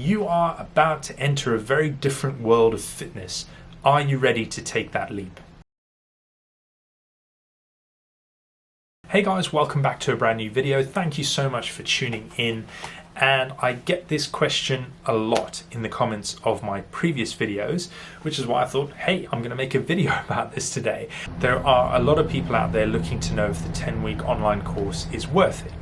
You are about to enter a very different world of fitness. Are you ready to take that leap? Hey guys, welcome back to a brand new video. Thank you so much for tuning in. And I get this question a lot in the comments of my previous videos, which is why I thought, hey, I'm going to make a video about this today. There are a lot of people out there looking to know if the 10-week online course is worth it.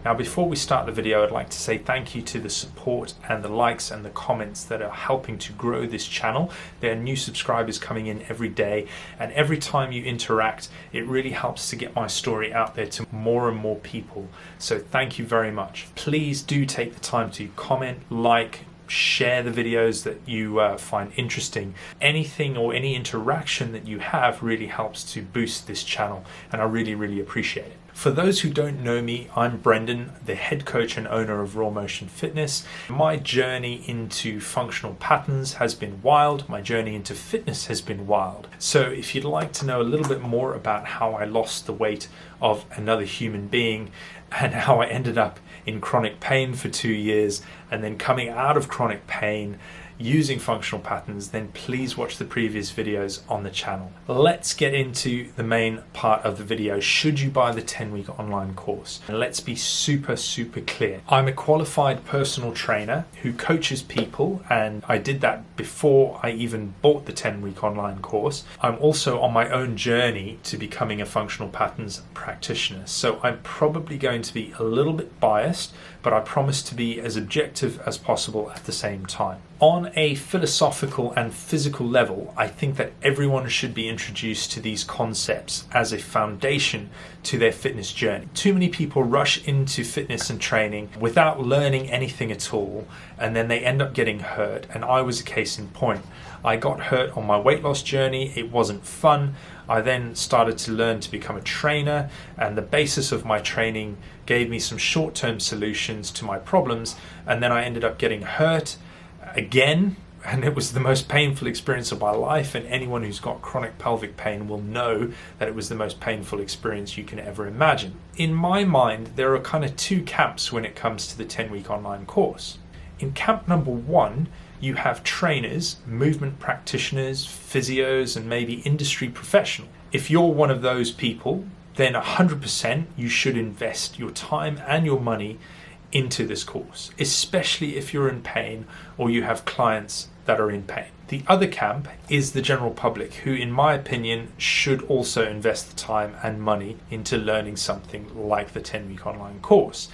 Now, before we start the video, I'd like to say thank you to the support and the likes and the comments that are helping to grow this channel. There are new subscribers coming in every day, and every time you interact, it really helps to get my story out there to more and more people. So thank you very much. Please do take the time to comment, like, share the videos that you find interesting. Anything or any interaction that you have really helps to boost this channel, and I really appreciate it. For those who don't know me, I'm Brendan, the head coach and owner of Raw Motion Fitness. My journey into functional patterns has been wild. My journey into fitness has been wild. So if you'd like to know a little bit more about how I lost the weight of another human being and how I ended up in chronic pain for 2 years and then coming out of chronic pain using functional patterns, then please watch the previous videos on the channel. Let's get into the main part of the video. Should you buy the 10-week online course? And let's be super clear. I'm a qualified personal trainer who coaches people, and I did that before I even bought the 10-week online course. I'm also on my own journey to becoming a functional patterns practitioner. So I'm probably going to be a little bit biased, but I promise to be as objective as possible at the same time. On a philosophical and physical level, I think that everyone should be introduced to these concepts as a foundation to their fitness journey. Too many people rush into fitness and training without learning anything at all, and then they end up getting hurt, and I was a case in point. I got hurt on my weight loss journey. It wasn't fun. I then started to learn to become a trainer, and the basis of my training gave me some short-term solutions to my problems, and then I ended up getting hurt again, and it was the most painful experience of my life, and anyone who's got chronic pelvic pain will know that it was the most painful experience you can ever imagine. In my mind, there are kind of two camps when it comes to the 10-week online course. In camp number one, you have trainers, movement practitioners, physios, and maybe industry professionals. If you're one of those people, then 100% you should invest your time and your money into this course, especially if you're in pain or you have clients that are in pain. The other camp is the general public, who in my opinion should also invest the time and money into learning something like the 10-week online course.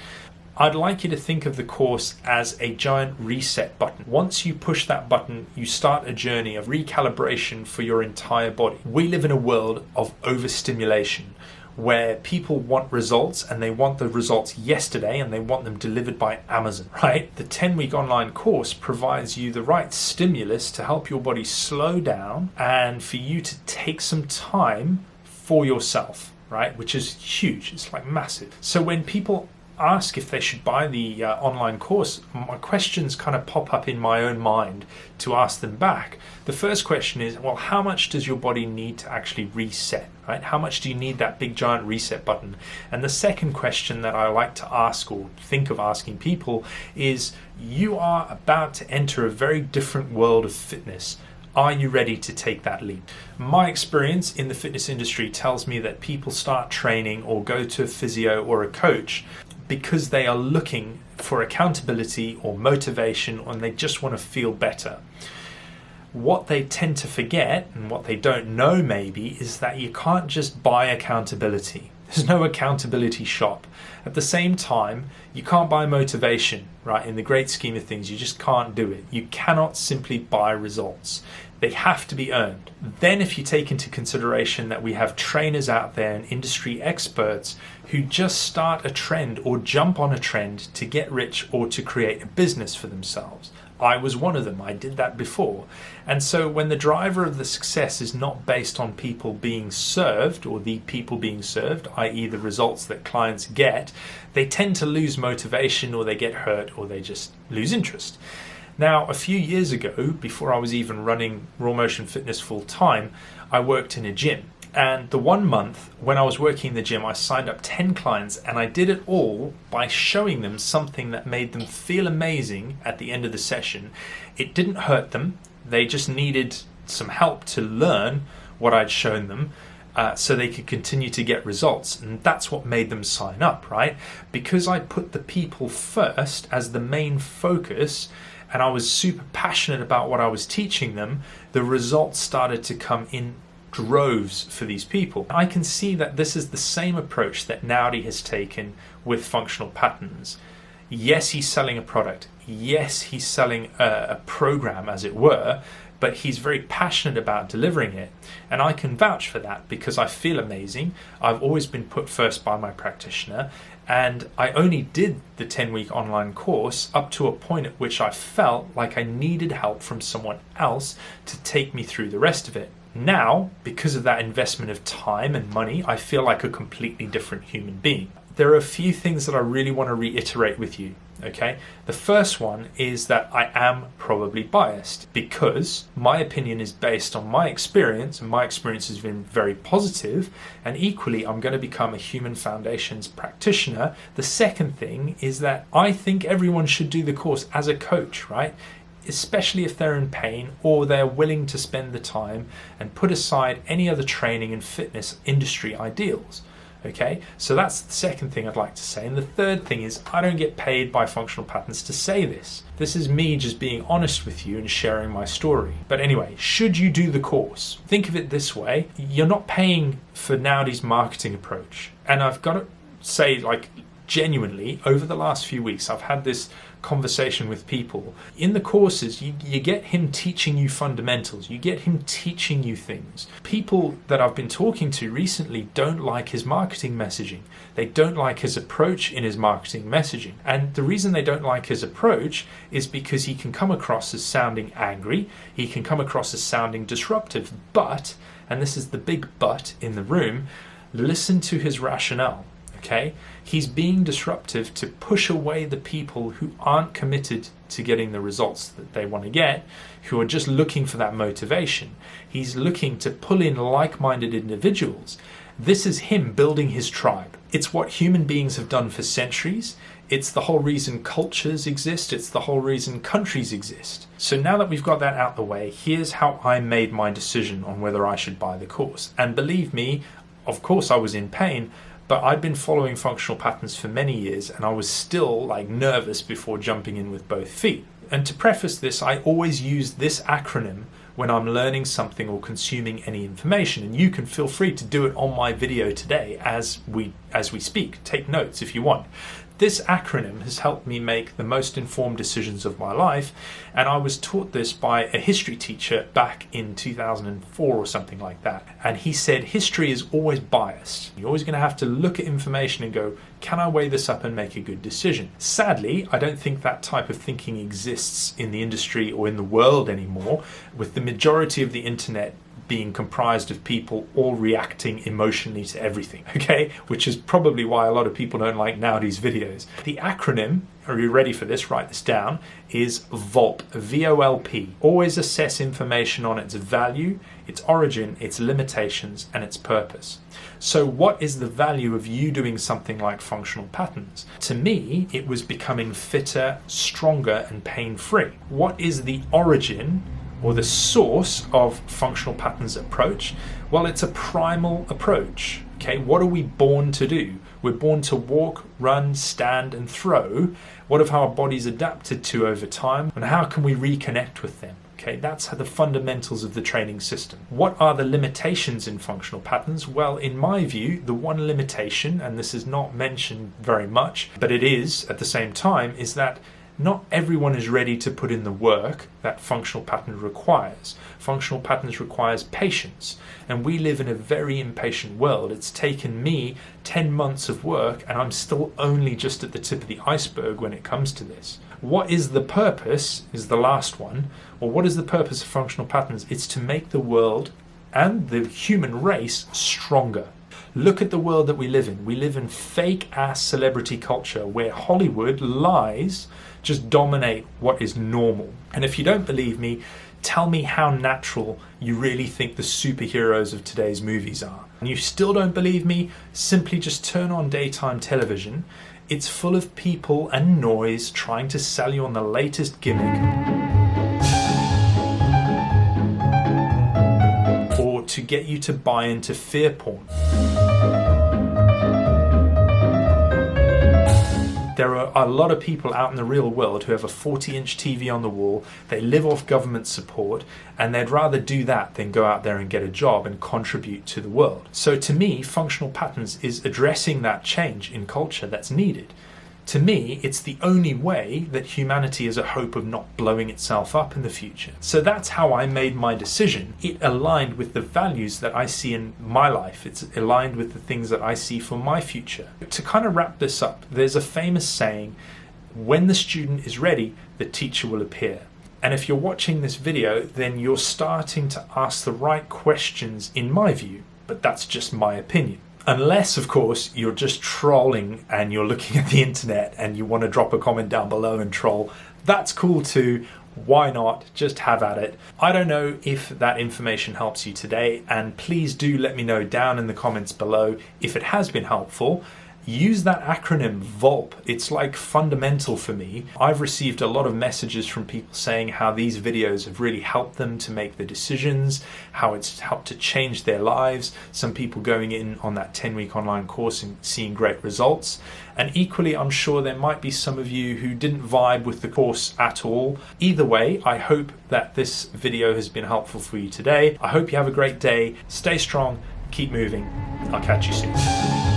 I'd like you to think of the course as a giant reset button. Once you push that button, you start a journey of recalibration for your entire body. We live in a world of overstimulation, where people want results, and they want the results yesterday, and they want them delivered by Amazon, right? The 10-week online course provides you the right stimulus to help your body slow down and for you to take some time for yourself, right? Which is huge. It's like massive. So when people ask if they should buy the online course, my questions kind of pop up in my own mind to ask them back. The first question is, well, how much does your body need to actually reset, right? How much do you need that big giant reset button? And the second question that I like to ask, or think of asking people, is you are about to enter a very different world of fitness. Are you ready to take that leap? My experience in the fitness industry tells me that people start training or go to a physio or a coach because they are looking for accountability or motivation, and they just want to feel better. What they tend to forget, and what they don't know maybe, is that you can't just buy accountability. There's no accountability shop. At the same time, you can't buy motivation, right? In the great scheme of things, you just can't do it. You cannot simply buy results. They have to be earned. Then if you take into consideration that we have trainers out there and industry experts who just start a trend or jump on a trend to get rich or to create a business for themselves. I was one of them. I did that before. And so when the driver of the success is not based on people being served, or the people being served, i.e. the results that clients get, they tend to lose motivation, or they get hurt, or they just lose interest. Now, a few years ago, before I was even running Raw Motion Fitness full time, I worked in a gym. And the 1 month when I was working in the gym, I signed up 10 clients, and I did it all by showing them something that made them feel amazing at the end of the session. It didn't hurt them. They just needed some help to learn what I'd shown them, so they could continue to get results. And that's what made them sign up, right? Because I put the people first as the main focus, and I was super passionate about what I was teaching them, the results started to come in droves for these people. I can see that this is the same approach that Naudi has taken with functional patterns. Yes, he's selling a product. Yes, he's selling a program, as it were, but he's very passionate about delivering it. And I can vouch for that because I feel amazing. I've always been put first by my practitioner, and I only did the 10-week online course up to a point at which I felt like I needed help from someone else to take me through the rest of it. Now, because of that investment of time and money, I feel like a completely different human being. There are a few things that I really want to reiterate with you, okay? The first one is that I am probably biased because my opinion is based on my experience, and my experience has been very positive, and equally I'm going to become a Human Foundations practitioner. The second thing is that I think everyone should do the course as a coach, right? Especially if they're in pain or they're willing to spend the time and put aside any other training and fitness industry ideals. Okay, so that's the second thing I'd like to say. And the third thing is I don't get paid by Functional Patterns to say this. This is me just being honest with you and sharing my story. But anyway, should you do the course? Think of it this way. You're not paying for Naudi's marketing approach. And I've got to say, like, genuinely, over the last few weeks, I've had this conversation with people. In the courses, you get him teaching you fundamentals. You get him teaching you things. People that I've been talking to recently don't like his marketing messaging. They don't like his approach in his marketing messaging. And the reason they don't like his approach is because he can come across as sounding angry. He can come across as sounding disruptive. But, and this is the big but in the room, listen to his rationale. Okay, he's being disruptive to push away the people who aren't committed to getting the results that they want to get, who are just looking for that motivation. He's looking to pull in like-minded individuals. This is him building his tribe. It's what human beings have done for centuries. It's the whole reason cultures exist. It's the whole reason countries exist. So now that we've got that out the way, here's how I made my decision on whether I should buy the course. And believe me, of course I was in pain, but I'd been following Functional Patterns for many years, and I was still nervous before jumping in with both feet. And to preface this, I always use this acronym when I'm learning something or consuming any information, and you can feel free to do it on my video today as we speak. Take notes if you want. This acronym has helped me make the most informed decisions of my life, and I was taught this by a history teacher back in 2004 or something like that. And he said history is always biased. You're always going to have to look at information and go, can I weigh this up and make a good decision? Sadly, I don't think that type of thinking exists in the industry or in the world anymore, with the majority of the internet being comprised of people all reacting emotionally to everything, okay? Which is probably why a lot of people don't like Naudi's videos. The acronym, are you ready for this? Write this down, is VULP, V-O-L-P. Always assess information on its value, its origin, its limitations, and its purpose. So what is the value of you doing something like Functional Patterns? To me, it was becoming fitter, stronger, and pain-free. What is the origin or the source of Functional Patterns approach? Well, it's a primal approach. Okay, what are we born to do? We're born to walk, run, stand, and throw. What have our bodies adapted to over time, and how can we reconnect with them? Okay, that's the fundamentals of the training system. What are the limitations in Functional Patterns? Well, in my view, the one limitation, and this is not mentioned very much, but it is at the same time, is that not everyone is ready to put in the work that Functional Patterns requires. Functional Patterns requires patience, and we live in a very impatient world. It's taken me 10 months of work, and I'm still only just at the tip of the iceberg when it comes to this. What is the purpose, is the last one, or what is the purpose of Functional Patterns? It's to make the world and the human race stronger. Look at the world that we live in. We live in fake-ass celebrity culture where Hollywood lies just dominate what is normal. And if you don't believe me, tell me how natural you really think the superheroes of today's movies are. And you still don't believe me? Simply just turn on daytime television. It's full of people and noise trying to sell you on the latest gimmick, or to get you to buy into fear porn. There are a lot of people out in the real world who have a 40-inch TV on the wall, they live off government support, and they'd rather do that than go out there and get a job and contribute to the world. So to me, functional patterns is addressing that change in culture that's needed. To me, it's the only way that humanity has a hope of not blowing itself up in the future. So that's how I made my decision. It aligned with the values that I see in my life. It's aligned with the things that I see for my future. To kind of wrap this up, there's a famous saying, when the student is ready, the teacher will appear. And if you're watching this video, then you're starting to ask the right questions in my view, but that's just my opinion. Unless, of course, you're just trolling and you're looking at the internet and you want to drop a comment down below and troll. That's cool too. Why not? Just have at it. I don't know if that information helps you today, and please do let me know down in the comments below if it has been helpful. Use that acronym VULP. It's like fundamental for me. I've received a lot of messages from people saying how these videos have really helped them to make the decisions, how it's helped to change their lives. Some people going in on that 10-week online course and seeing great results. And equally, I'm sure there might be some of you who didn't vibe with the course at all. Either way, I hope that this video has been helpful for you today. I hope you have a great day. Stay strong, keep moving. I'll catch you soon.